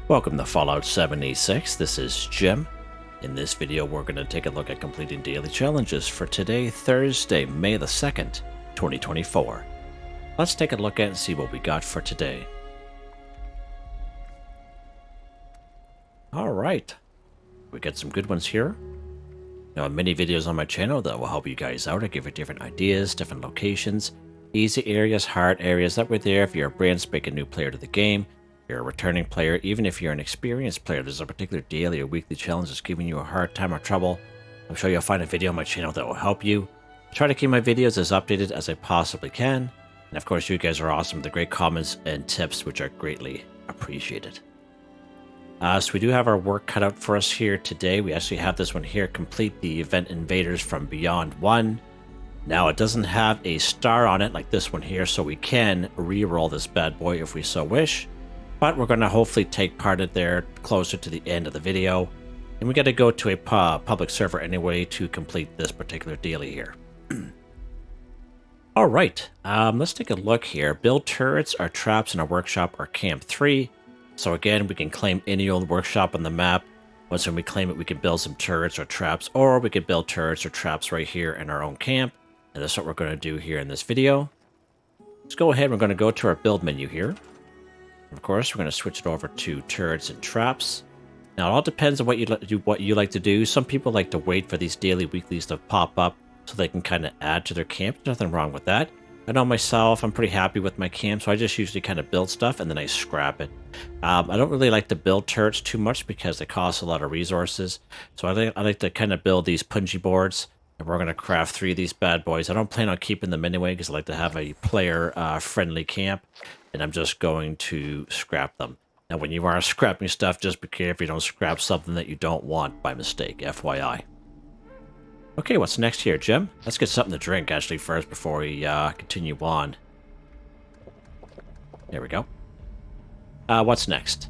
Welcome to Fallout 76. This is Jim. In this video, we're going to take a look at completing daily challenges for today, Thursday, May the 2nd, 2024. Let's take a look at and see what we got for today. Alright, we got some good ones here. Now, many videos on my channel that will help you guys out. I give you different ideas, different locations, easy areas, hard areas that were there if you're a brand spanking new player to the game. You're a returning player, even if you're an experienced player, there's a particular daily or weekly challenge that's giving you a hard time or trouble. I'm sure you'll find a video on my channel that will help you. I try to keep my videos as updated as I possibly can. And of course, you guys are awesome with the great comments and tips, which are greatly appreciated. So we do have our work cut out for us here today. We actually have this one here, complete the event Invaders from Beyond 1. Now, it doesn't have a star on it like this one here, so we can re-roll this bad boy if we so wish. But we're going to hopefully take part of there closer to the end of the video. And we got to go to a public server anyway to complete this particular daily here. Alright, let's take a look here. Build turrets or traps in a workshop or camp 3. So again, we can claim any old workshop on the map. Once when we claim it, we can build some turrets or traps, or we can build turrets or traps right here in our own camp. And that's what we're going to do here in this video. Let's go ahead, we're going to go to our build menu here. Of course, we're going to switch it over to turrets and traps. Now, it all depends on what you like to do. Some people like to wait for these daily weeklies to pop up so they can kind of add to their camp. There's nothing wrong with that. I know myself, I'm pretty happy with my camp, so I just usually kind of build stuff and then I scrap it. I don't really like to build turrets too much because they cost a lot of resources. So I like to kind of build these punji boards, and we're going to craft 3 of these bad boys. I don't plan on keeping them anyway because I like to have a player-friendly camp, and I'm just going to scrap them. Now, when you are scrapping stuff, just be careful you don't scrap something that you don't want by mistake, FYI. Okay, what's next here, Jim? Let's get something to drink, actually, first before we continue on. There we go. What's next?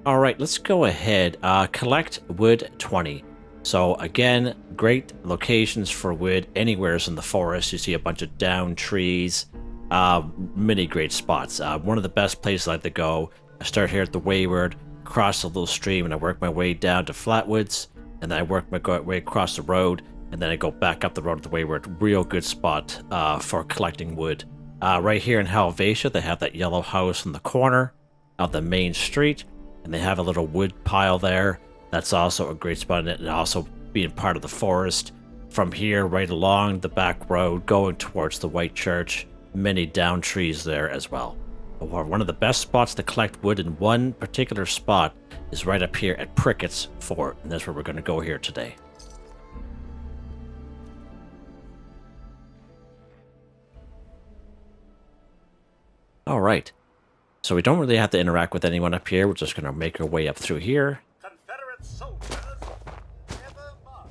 Alright, let's go ahead. Collect wood 20. So, again, great locations for wood. Anywhere's in the forest, you see a bunch of down trees. Many great spots. One of the best places I like to go. I start here at the Wayward, cross a little stream, and I work my way down to Flatwoods. And then I work my way across the road, and then I go back up the road to the Wayward. Real good spot for collecting wood. Right here in Helvetia, they have that yellow house in the corner of the main street, and they have a little wood pile there. That's also a great spot in it, and also being part of the forest. From here, right along the back road, going towards the White Church, many down trees there as well. One of the best spots to collect wood in one particular spot is right up here at Prickett's Fort, and that's where we're going to go here today. Alright, so we don't really have to interact with anyone up here. We're just going to make our way up through here. Confederate soldiers, never march.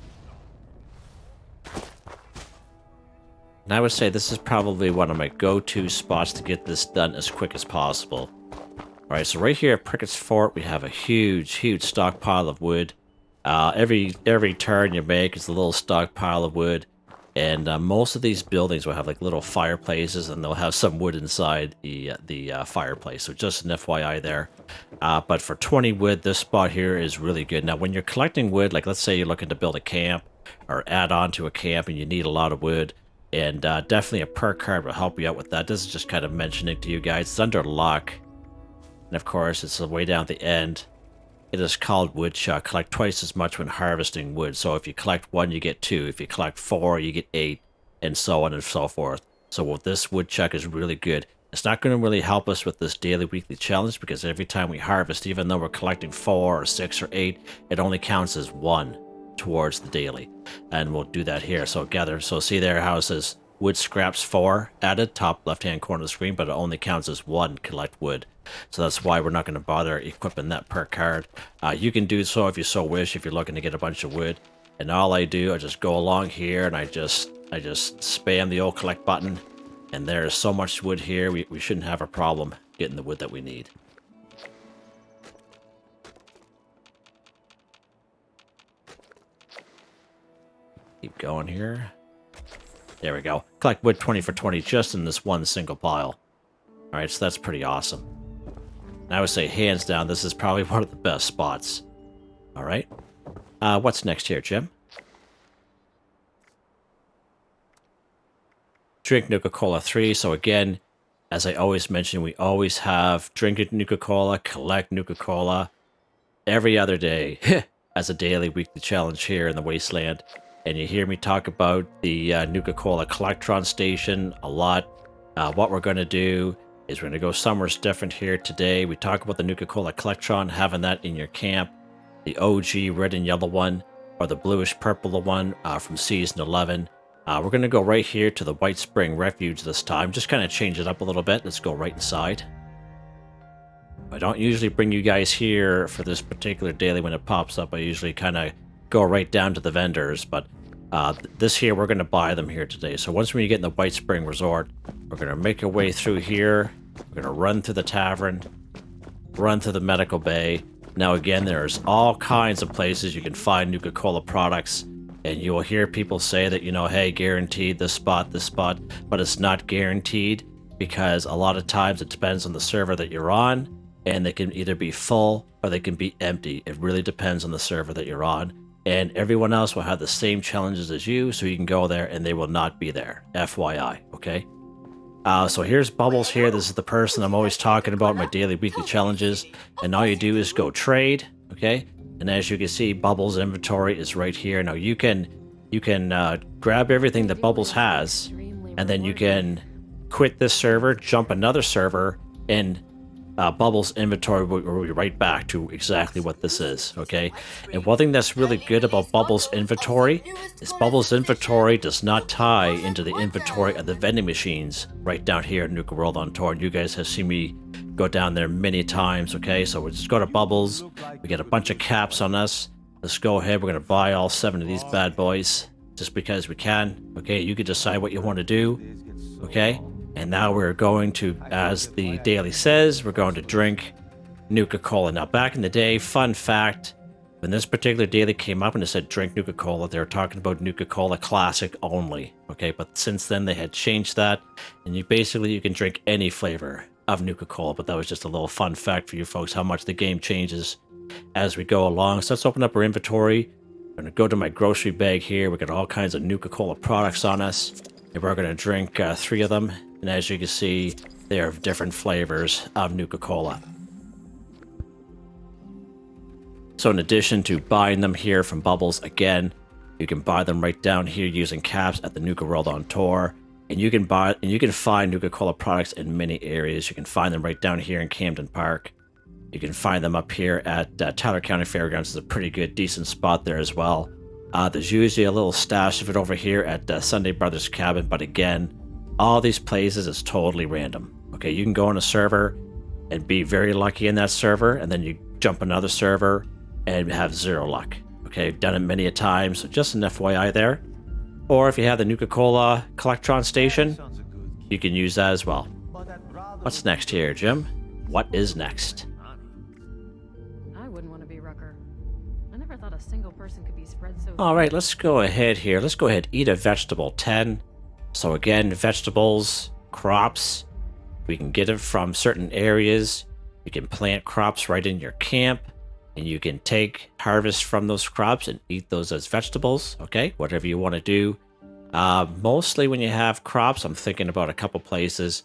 And I would say this is probably one of my go-to spots to get this done as quick as possible. Alright, so right here at Prickett's Fort, we have a huge stockpile of wood. Every turn you make is a little stockpile of wood. And most of these buildings will have like little fireplaces, and they'll have some wood inside the fireplace. So just an FYI there. But for 20 wood, this spot here is really good. Now, when you're collecting wood, like let's say you're looking to build a camp or add on to a camp and you need a lot of wood, and definitely a perk card will help you out with that. This is just kind of mentioning to you guys. It's under luck. And of course, it's way down at the end. It is called woodchuck. Collect twice as much when harvesting wood. So if you collect 1, you get 2. If you collect 4, you get 8, and so on and so forth. So this woodchuck is really good. It's not going to really help us with this daily weekly challenge because every time we harvest, even though we're collecting 4 or 6 or 8, it only counts as 1 towards the daily. And we'll do that here. So see there how it says wood scraps 4 added, top left-hand corner of the screen, but it only counts as 1 collect wood. So that's why we're not going to bother equipping that per card. You can do so if you so wish, if you're looking to get a bunch of wood. And all I do, I just go along here and I just spam the old collect button. And there's so much wood here, we shouldn't have a problem getting the wood that we need. Keep going here. There we go. Collect wood 20 for 20 just in this one single pile. Alright, so that's pretty awesome. And I would say hands down, this is probably one of the best spots. All right. What's next here, Jim? Drink Nuka-Cola 3. So again, as I always mention, we always have drink Nuka-Cola, collect Nuka-Cola every other day as a daily weekly challenge here in the Wasteland. And you hear me talk about the Nuka-Cola Collectron Station a lot. What we're going to do is we're going to go somewhere different here today. We talk about the Nuka-Cola Collectron, having that in your camp. The OG red and yellow one, or the bluish purple one from Season 11. We're going to go right here to the White Spring Refuge this time. Just kind of change it up a little bit. Let's go right inside. I don't usually bring you guys here for this particular daily when it pops up. I usually kind of go right down to the vendors, but this here, we're going to buy them here today. So once we get in the White Spring Resort, we're going to make our way through here. We're going to run through the tavern, run through the medical bay. Now again, there's all kinds of places you can find Nuka-Cola products, and you will hear people say that, you know, hey, guaranteed this spot, but it's not guaranteed because a lot of times it depends on the server that you're on, and they can either be full or they can be empty. It really depends on the server that you're on. And everyone else will have the same challenges as you, so you can go there and they will not be there. FYI, okay? So here's Bubbles here. This is the person I'm always talking about, my daily weekly challenges. And all you do is go trade, okay? And as you can see, Bubbles' inventory is right here. Now you can grab everything that Bubbles has, and then you can quit this server, jump another server, and Bubbles' inventory will be right back to exactly what this is, okay? And one thing that's really good about Bubbles' inventory is Bubbles' inventory does not tie into the inventory of the vending machines right down here at Nuka World on Tour. And you guys have seen me go down there many times, okay? So we just go to Bubbles. We get a bunch of caps on us. Let's go ahead. We're going to buy all 7 of these bad boys just because we can, okay? You can decide what you want to do, okay? And now we're going to, as the daily says, we're going to drink Nuka-Cola. Now, back in the day, fun fact, when this particular daily came up and it said drink Nuka-Cola, they were talking about Nuka-Cola Classic only. Okay, but since then they had changed that, and you can drink any flavor of Nuka-Cola. But that was just a little fun fact for you folks, how much the game changes as we go along. So let's open up our inventory. I'm going to go to my grocery bag here. We got all kinds of Nuka-Cola products on us, and we're going to drink 3 of them. And as you can see, they are different flavors of Nuka-Cola. So in addition to buying them here from Bubbles, again, you can buy them right down here using caps at the Nuka World on Tour. And you can find Nuka-Cola products in many areas. You can find them right down here in Camden Park. You can find them up here at Tyler County Fairgrounds. It's a pretty good, decent spot there as well. There's usually a little stash of it over here at Sunday Brothers Cabin, but again, all these places is totally random. Okay, you can go on a server and be very lucky in that server, and then you jump another server and have 0 luck. Okay, I've done it many a time, so just an FYI there. Or if you have the Nuka-Cola Collectron Station, you can use that as well. What's next here, Jim? What is next? I wouldn't want to be Rucker. I never thought a single person could be spread so. All right, let's go ahead here. Let's go ahead, eat a vegetable 10. So again, vegetables, crops, we can get it from certain areas. You can plant crops right in your camp, and you can take harvest from those crops and eat those as vegetables, okay? Whatever you want to do. Mostly when you have crops, I'm thinking about a couple places.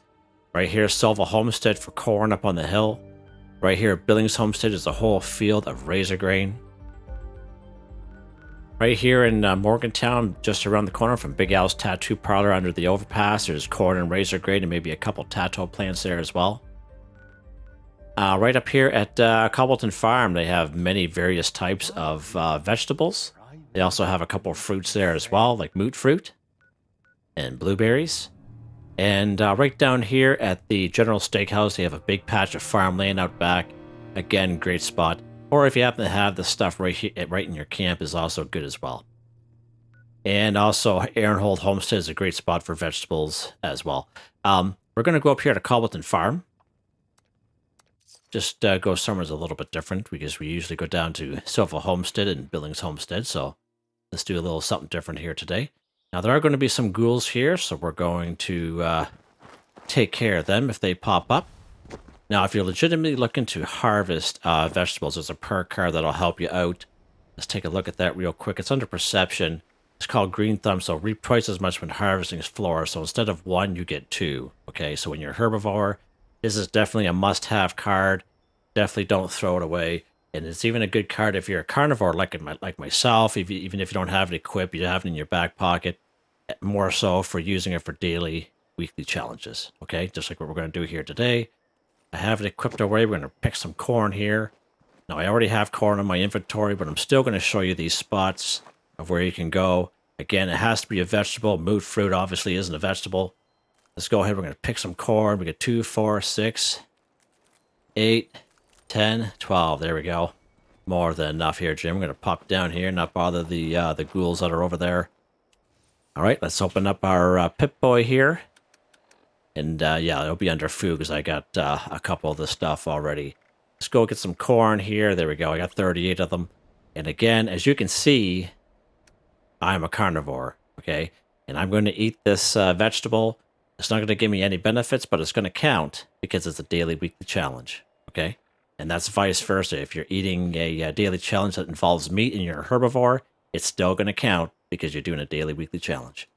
Right here, Silva Homestead for corn up on the hill. Right here, Billings Homestead is a whole field of razor grain. Right here in Morgantown, just around the corner from Big Al's Tattoo Parlor under the overpass, there's corn and razor grain and maybe a couple tattoo plants there as well. Right up here at Cobbleton Farm, they have many various types of vegetables. They also have a couple of fruits there as well, like moot fruit and blueberries. And right down here at the General Steakhouse, they have a big patch of farmland out back. Again, great spot. Or if you happen to have the stuff right here, right in your camp, is also good as well. And also, Aaronhold Homestead is a great spot for vegetables as well. We're going to go up here to Cobbleton Farm. Just go somewhere a little bit different because we usually go down to Silva Homestead and Billings Homestead. So let's do a little something different here today. Now, there are going to be some ghouls here, so we're going to take care of them if they pop up. Now, if you're legitimately looking to harvest vegetables, there's a perk card that'll help you out. Let's take a look at that real quick. It's under perception. It's called Green Thumb, so reap twice as much when harvesting flora. So instead of 1, you get 2. Okay, so when you're a herbivore, this is definitely a must-have card. Definitely don't throw it away. And it's even a good card if you're a carnivore, like myself. Even if you don't have it equipped, you have it in your back pocket. More so for using it for daily, weekly challenges. Okay, just like what we're going to do here today. I have it equipped already. We're going to pick some corn here. Now, I already have corn in my inventory, but I'm still going to show you these spots of where you can go. Again, it has to be a vegetable. Moot fruit obviously isn't a vegetable. Let's go ahead. We're going to pick some corn. We get 2, 4, 6, 8, 10, 12. There we go. More than enough here, Jim. We're going to pop down here, not bother the ghouls that are over there. All right, let's open up our Pip-Boy here. And yeah, it'll be under food because I got a couple of the stuff already. Let's go get some corn here. There we go. I got 38 of them. And again, as you can see, I'm a carnivore, okay? And I'm going to eat this vegetable. It's not going to give me any benefits, but it's going to count because it's a daily, weekly challenge, okay? And that's vice versa. If you're eating a daily challenge that involves meat and you're a herbivore, it's still going to count because you're doing a daily, weekly challenge.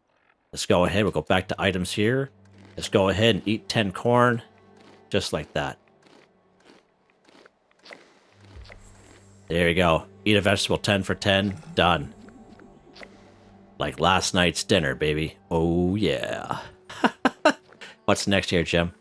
Let's go ahead. We'll go back to items here. Let's go ahead and eat 10 corn, just like that. There you go. Eat a vegetable 10 for 10. Done. Like last night's dinner, baby. Oh, yeah. What's next here, Jim?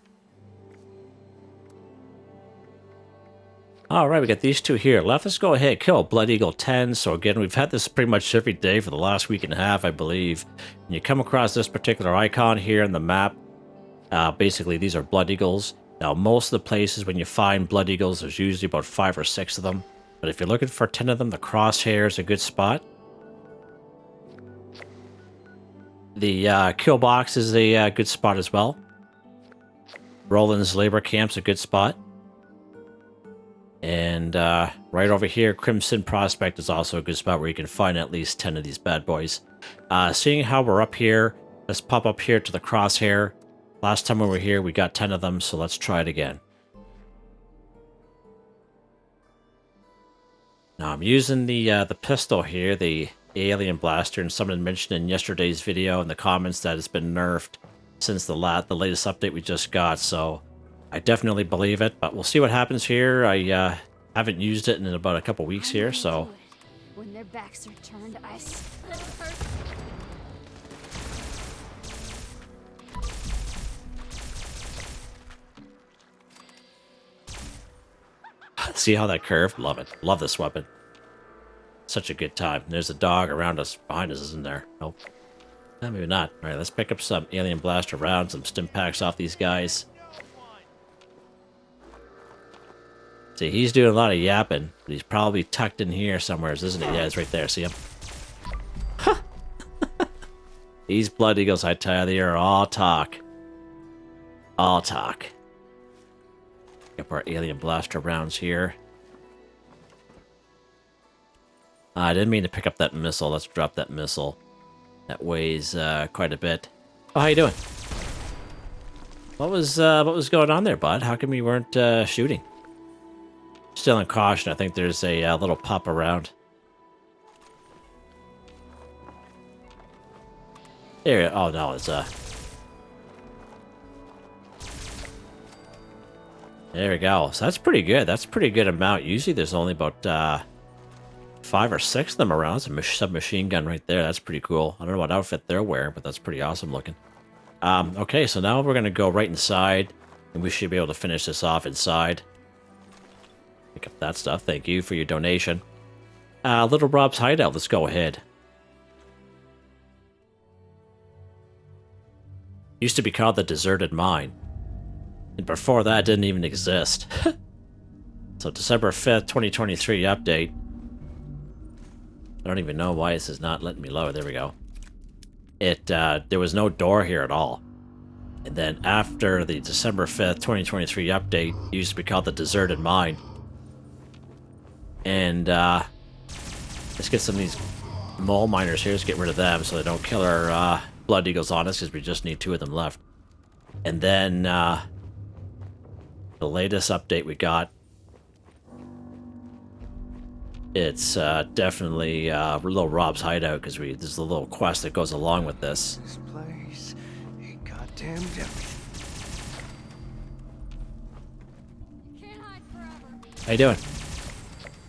All right, we got these 2 here left. Let's go ahead. Kill Blood Eagle 10. So again, we've had this pretty much every day for the last week and a half, I believe. And you come across this particular icon here in the map. Basically, these are Blood Eagles. Now, most of the places when you find Blood Eagles, there's usually about 5 or 6 of them. But if you're looking for 10 of them, the crosshair is a good spot. The kill box is a good spot as well. Roland's labor camp's a good spot. And right over here, Crimson Prospect is also a good spot where you can find at least 10 of these bad boys. Seeing how we're up here, let's pop up here to the crosshair. Last time we were here, we got 10 of them, so let's try it again. Now I'm using the pistol here, the alien blaster, and someone mentioned in yesterday's video in the comments that it's been nerfed since the latest update we just got, so I definitely believe it, but we'll see what happens here. I haven't used it in about a couple weeks here, so... When their backs are turned, I split a person. See how that curved? Love it. Love this weapon. Such a good time. There's a dog around us. Behind us, isn't there? Nope. Maybe not. Alright, let's pick up some alien blaster rounds, some stim packs off these guys. See, he's doing a lot of yapping, but he's probably tucked in here somewhere, isn't he? Yeah, he's right there. See him? These Blood Eagles, I tell you, they are all talk. All talk. Pick up our alien blaster rounds here. I didn't mean to pick up that missile. Let's drop that missile. That weighs quite a bit. Oh, how you doing? What was going on there, bud? How come you weren't shooting? Still in caution. I think there's a little pup around. There. Oh no, it's There we go. So that's pretty good. That's a pretty good amount. Usually there's only about 5 or 6 of them around. It's a submachine gun right there. That's pretty cool. I don't know what outfit they're wearing, but that's pretty awesome looking. Okay, so now we're going to go right inside, and we should be able to finish this off inside. Pick up that stuff. Thank you for your donation. Little Rob's Hideout. Let's go ahead. Used to be called the Deserted Mine. And before that, it didn't even exist. So December 5th, 2023 update. I don't even know why this is not letting me load. There we go. There was no door here at all. And then after the December 5th, 2023 update, it used to be called the Deserted Mine. And let's get some of these mole miners here. Let's get rid of them so they don't kill our Blood Eagles on us, because we just need 2 of them left. And then the the latest update we got. It's definitely little Rob's hideout because there's a little quest that goes along with this. This place ain't goddamn everything. Can't hide forever. How you doing?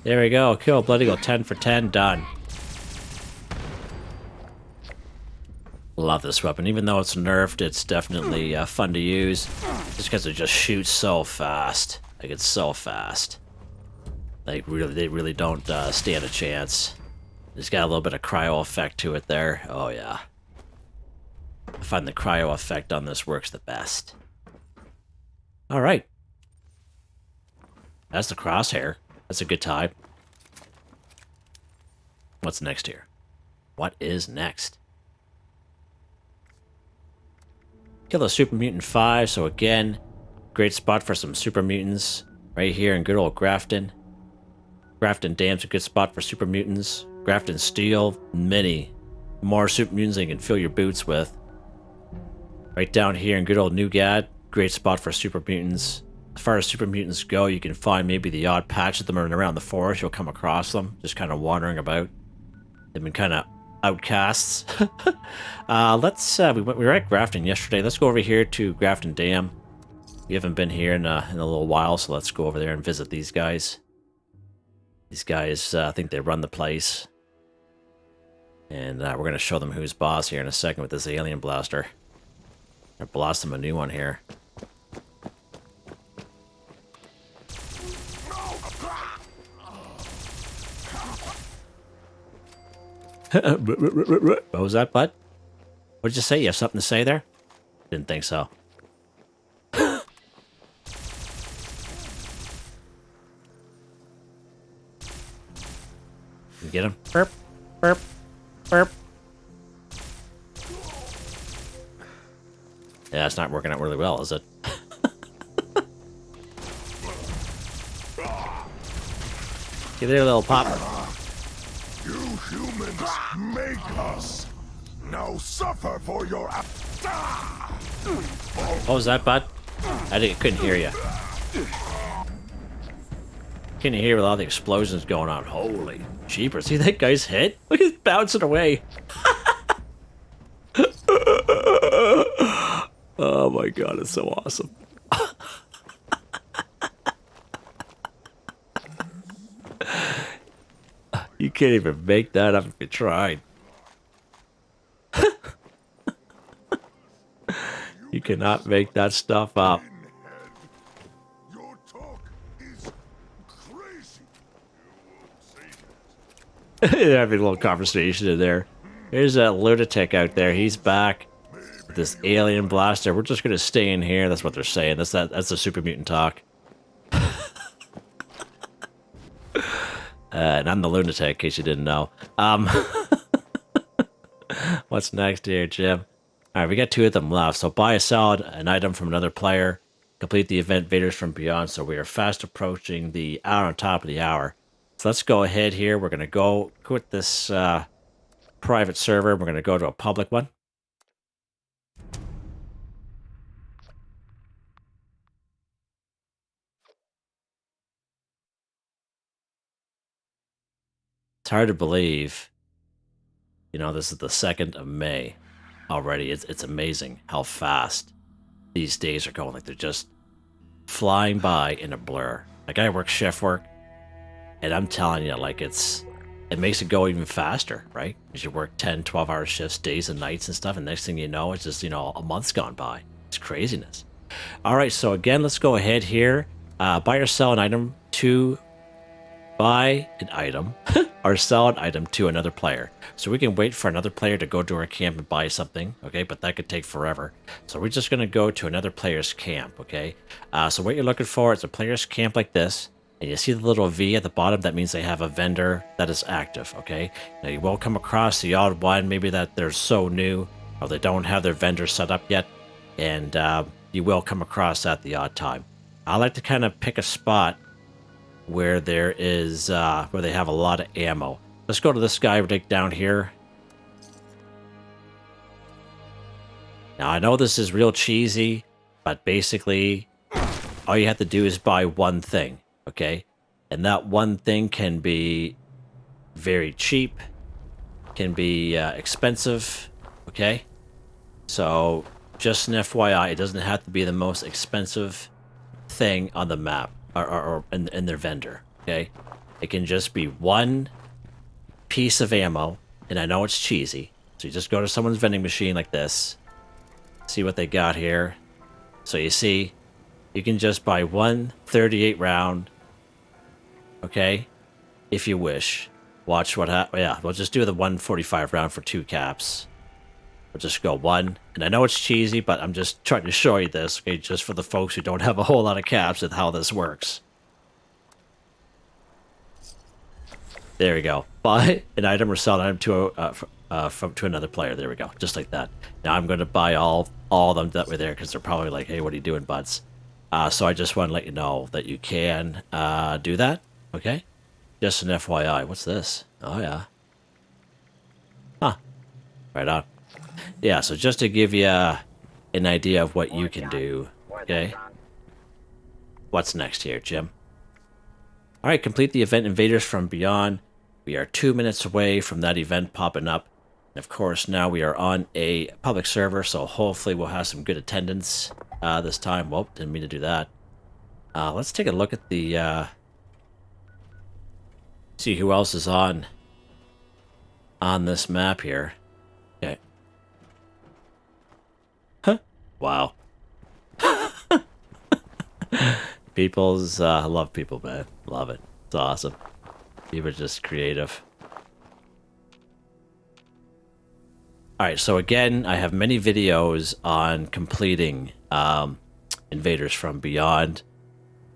There we go. Kill Bloody Go 10 for 10. Done. Love this weapon. Even though it's nerfed, it's definitely fun to use. Just because it just shoots so fast. Like, it's so fast. Like, really, they really don't stand a chance. It's got a little bit of cryo effect to it there. Oh, yeah. I find the cryo effect on this works the best. Alright. That's the crosshair. That's a good time. What's next here? What is next? Kill the Super Mutant 5, so again, great spot for some Super Mutants. Right here in good old Grafton. Grafton Dam's a good spot for Super Mutants. Grafton Steel, many more Super Mutants than you can fill your boots with. Right down here in good old Nugad, great spot for Super Mutants. As far as Super Mutants go, you can find maybe the odd patch of them around the forest. You'll come across them, just kind of wandering about. They've been kind of outcasts. We were at Grafton yesterday. Let's go over here to Grafton Dam. We haven't been here in a little while, so let's go over there and visit these guys. These guys, I think they run the place. And we're going to show them who's boss here in a second with this alien blaster. I blast them a new one here. What was that, bud? What did you say? You have something to say there? Didn't think so. You get him? Burp, burp, burp. Yeah, it's not working out really well, is it? Give it a little pop. You humans make us. Now suffer for your What was that, bud? Couldn't hear you. Couldn't hear with all the explosions going on. Holy jeepers. See that guy's head? Look, he's bouncing away. Oh my god, it's so awesome. You can't even make that up if you tried. You cannot make that stuff up. Your talk is crazy. They're having a little conversation in there. There's that lunatic out there. He's back. With this alien blaster. We're just gonna stay in here. That's what they're saying. That's the super mutant talk. And I'm the lunatic, in case you didn't know. What's next here, Jim? Alright, we got 2 of them left. So buy or sell an item from another player. Complete the event Invaders from Beyond. So we are fast approaching the hour on top of the hour. So let's go ahead here. We're going to go quit this private server. We're going to go to a public one. It's hard to believe, you know, this is the 2nd of May already. It's amazing how fast these days are going. Like, they're just flying by in a blur. Like, I work shift work, and I'm telling you, like, it makes it go even faster, right? Because you work 10, 12-hour shifts, days and nights and stuff, and next thing you know, it's just, you know, a month's gone by. It's craziness. All right, so again, let's go ahead here. Buy or sell an item to buy an item or sell an item to another player. So we can wait for another player to go to our camp and buy something, okay? But that could take forever. So we're just going to go to another player's camp, okay? So what you're looking for is a player's camp like this. And you see the little V at the bottom? That means they have a vendor that is active, okay? Now you will come across the odd one, maybe that they're so new or they don't have their vendor set up yet. And you will come across that the odd time. I like to kind of pick a spot where there is where they have a lot of ammo. Let's go to this guy right down here. Now I know this is real cheesy, but basically all you have to do is buy one thing, okay? And that one thing can be very cheap, can be expensive, okay? So just an FYI, it doesn't have to be the most expensive thing on the map or in their vendor, okay? It can just be one piece of ammo, and I know it's cheesy, so you just go to someone's vending machine like this, see what they got here. So you see, you can just buy one 38 round, okay, if you wish. Watch what happens. Yeah, we'll just do the 145 round for 2 caps. We'll just go one. And I know it's cheesy, but I'm just trying to show you this, okay, just for the folks who don't have a whole lot of caps and how this works. There we go. Buy an item or sell an item to another player. There we go. Just like that. Now I'm going to buy all of them that were there because they're probably like, hey, what are you doing, buds? So I just want to let you know that you can do that. Okay? Just an FYI. What's this? Oh, yeah. Huh. Right on. Yeah, so just to give you an idea of what you can do. Okay? What's next here, Jim? Alright, complete the event Invaders from Beyond. We are 2 minutes away from that event popping up. And of course, now we are on a public server, so hopefully we'll have some good attendance this time. Whoa, didn't mean to do that. Let's take a look at the... see who else is on this map here. Okay. Huh? Wow. People's... I love people, man. Love it. It's awesome. People are just creative. Alright, so again, I have many videos on completing Invaders from Beyond.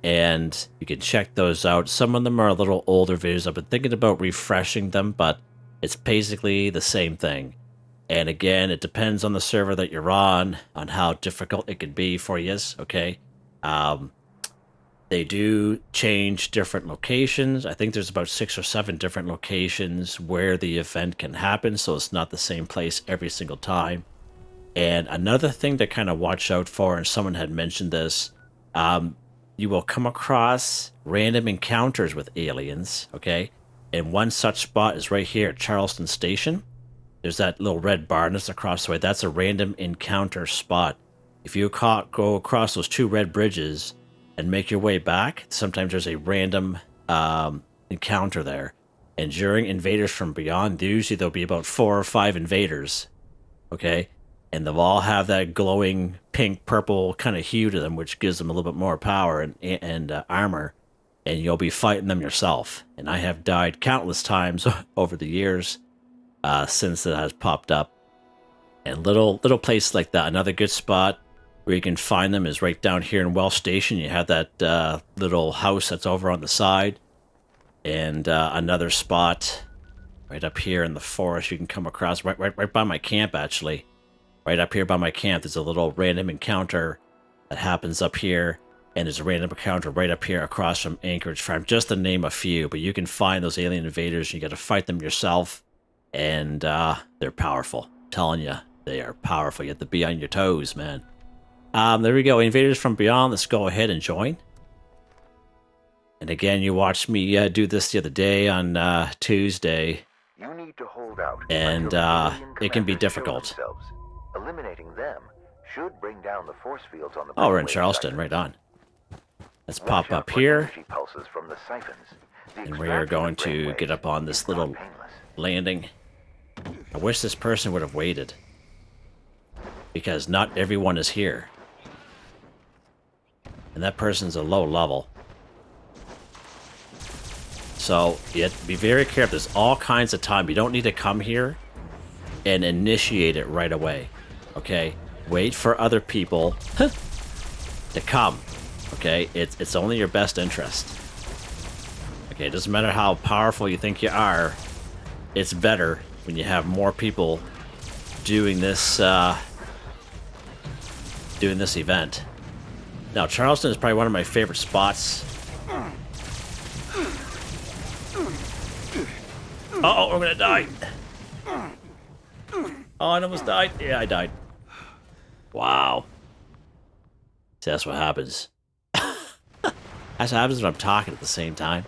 And you can check those out. Some of them are a little older videos. I've been thinking about refreshing them, but it's basically the same thing. And again, it depends on the server that you're on how difficult it can be for you, okay? They do change different locations. I think there's about 6 or 7 different locations where the event can happen, so it's not the same place every single time. And another thing to kind of watch out for, and someone had mentioned this, you will come across random encounters with aliens, okay? And one such spot is right here at Charleston Station. There's that little red barn that's across the way. That's a random encounter spot. If you go across those 2 red bridges and make your way back, sometimes there's a random encounter there. And during Invaders from Beyond, usually there'll be about 4 or 5 invaders, okay? And they'll all have that glowing pink, purple kind of hue to them, which gives them a little bit more power and armor. And you'll be fighting them yourself. And I have died countless times over the years since it has popped up. And little places like that. Another good spot where you can find them is right down here in Wells Station. You have that little house that's over on the side. And another spot right up here in the forest you can come across. Right by my camp, actually. Right up here by my camp, there's a little random encounter that happens up here. And there's a random encounter right up here across from Anchorage Farm. Just to name a few. But you can find those alien invaders. You got to fight them yourself. And they're powerful. I'm telling you, they are powerful. You have to be on your toes, man. There we go. Invaders from Beyond. Let's go ahead and join. And again, you watched me do this the other day on Tuesday. You need to hold out. And it can be difficult. Eliminating them should bring down the force fields on the... Oh, we're in Charleston, right on. Let's pop up here. And we are going to get up on this little landing. I wish this person would have waited. Because not everyone is here. And that person's a low level. So, you have to be very careful. There's all kinds of time. You don't need to come here and initiate it right away. Okay? Wait for other people to come. Okay? It's only your best interest. Okay? It doesn't matter how powerful you think you are. It's better when you have more people doing this event. Now, Charleston is probably one of my favorite spots. Uh-oh, we're gonna die. Oh, I almost died. Yeah, I died. Wow. See, that's what happens. That's what happens when I'm talking at the same time.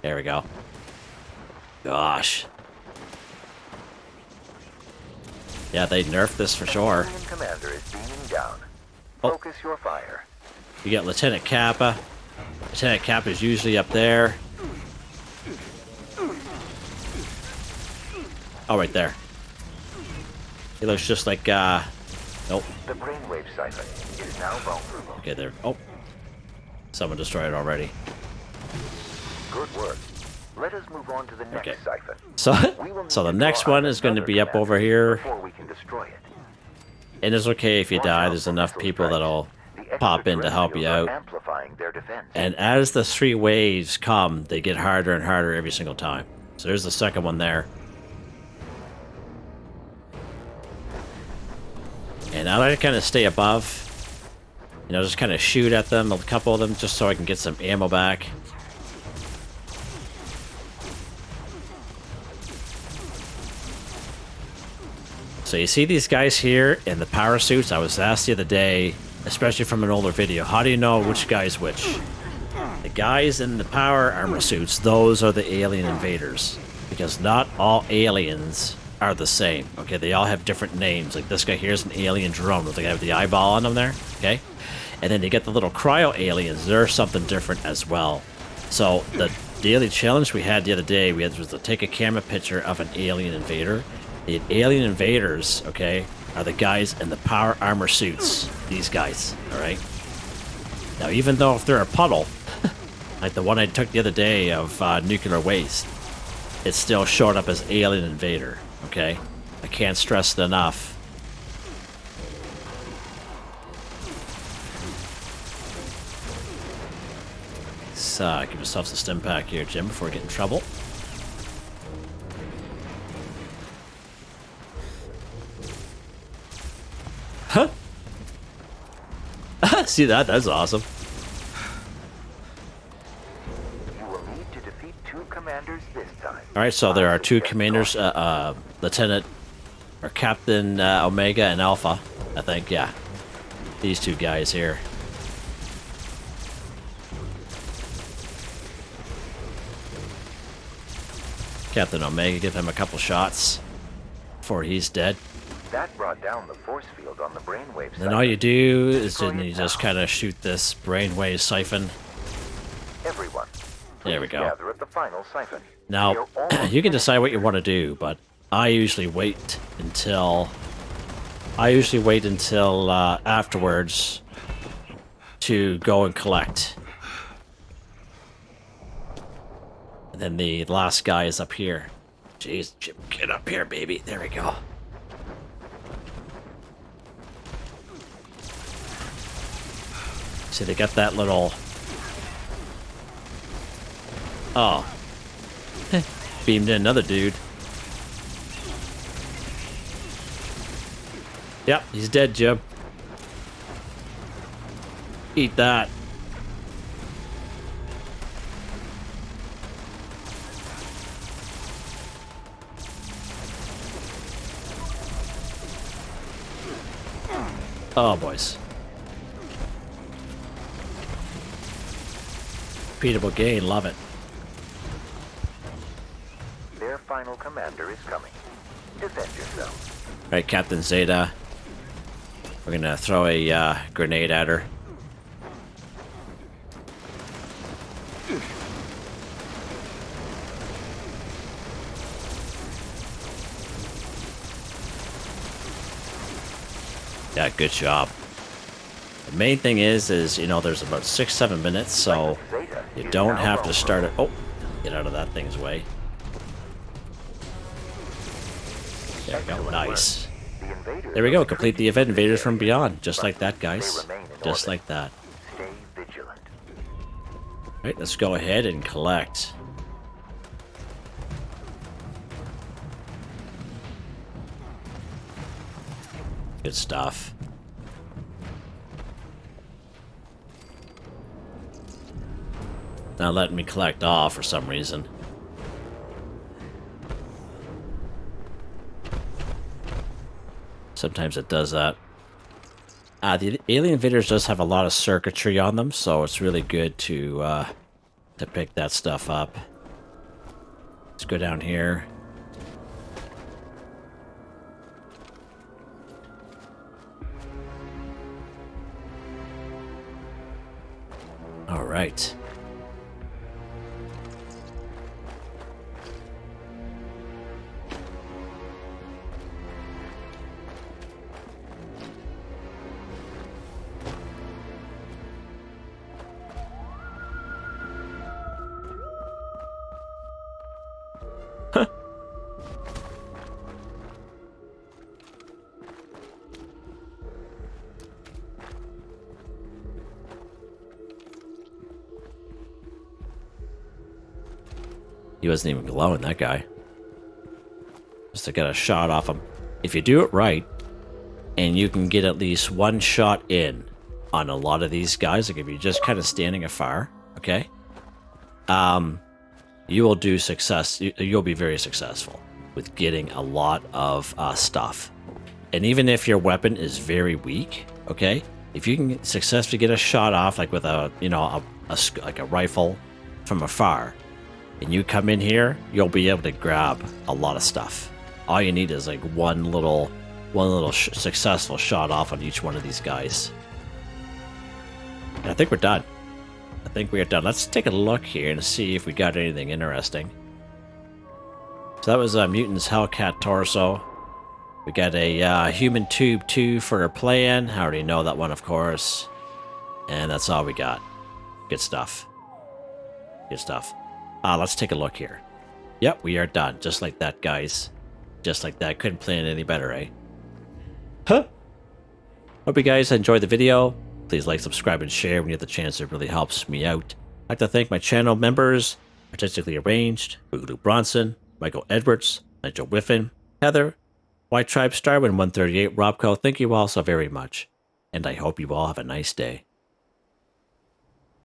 There we go. Gosh. Yeah, they nerfed this for sure. Alien commander is beaming down. Oh. Focus your fire. You get Lieutenant Kappa. Lieutenant Kappa is usually up there. Oh, right there. He looks just like, nope. The brainwave siphon is now vulnerable. Okay, there. Oh. Someone destroyed it already. Good work. Let us move on to the next Okay. siphon. So, We will so need the to next draw one out is going to another be up commander over here. before we can destroy it. And it's okay if you Watch die. out There's for enough missile people strikes. that'll The pop in to help you extraterrestrials are out. amplifying their defense. And as the 3 waves come, they get harder and harder every single time. So there's the second one there. And I like to kind of stay above. You know, just kind of shoot at them, a couple of them, just so I can get some ammo back. So you see these guys here in the power suits? I was asked the other day, especially from an older video, how do you know which guy's which? The guys in the power armor suits, those are the alien invaders. Because not all aliens are the same, okay? They all have different names. Like this guy here is an alien drone with the guy with the eyeball on him there, okay? And then you get the little cryo aliens. They're something different as well. So the daily challenge we had the other day, was to take a camera picture of an alien invader. The alien invaders, okay, are the guys in the power armor suits. These guys, all right? Now, even though if they're a puddle, like the one I took the other day of nuclear waste, it still showed up as alien invader, okay? I can't stress it enough. So, give yourself some stim pack here, Jim, before we get in trouble. Huh? See that? That's awesome. You will need to defeat 2 commanders this time. Alright, so there are 2 commanders, Lieutenant, or Captain Omega and Alpha, I think, yeah. These 2 guys here. Captain Omega, give him a couple shots before he's dead. That brought down the force field on the brainwave Then all you do is then you just kind of shoot this brainwave siphon. Everyone, There we please go. gather at the final siphon. Now, We're almost you can decide what you want to do, but I usually wait until afterwards to go and collect. And then the last guy is up here. Jeez, Chip, get up here, baby. There we go. See, they got that little... Oh. Beamed in another dude. Yep, he's dead, Jim. Eat that. Oh, boys. Repeatable gain, love it. Their final commander is coming. Defend yourself. Alright, Captain Zeta. We're gonna throw a grenade at her. Yeah, good job. The main thing is you know, there's about 6-7 minutes, so Zeta you is don't now have to start it. vulnerable. Oh, get out of that thing's way. There we go, Excellent nice. work. The invaders There we go, of the complete the creatures event, in the Invaders from area, Beyond. Just but like that, guys. they remain in Just orbit. like that. Stay vigilant. Alright, let's go ahead and collect. Good stuff. Not letting me collect all for some reason. Sometimes it does that. The Alien Invaders does have a lot of circuitry on them, so it's really good to pick that stuff up. Let's go down here. All right. He wasn't even glowing, that guy. Just to get a shot off him. If you do it right, and you can get at least one shot in on a lot of these guys, like if you're just kind of standing afar, okay? You will do success. You'll be very successful with getting a lot of stuff. And even if your weapon is very weak, okay? If you can successfully get a shot off, like with a, you know, like a rifle from afar, and you come in here, you'll be able to grab a lot of stuff. All you need is like one little successful shot off on each one of these guys. And I think we're done. I think we are done. Let's take a look here and see if we got anything interesting. So that was Mutant's Hellcat torso. We got a Human Tube 2 for our plan. I already know that one, of course. And that's all we got. Good stuff. Good stuff. Let's take a look here. Yep, we are done. Just like that, guys. Just like that. Couldn't plan it any better, eh? Huh? Hope you guys enjoyed the video. Please like, subscribe, and share when you have the chance. It really helps me out. I'd like to thank my channel members, Artistically Arranged, Boogaloo Bronson, Michael Edwards, Nigel Wiffen, Heather, Whitetribe, Starwin 138, Robco. Thank you all so very much. And I hope you all have a nice day.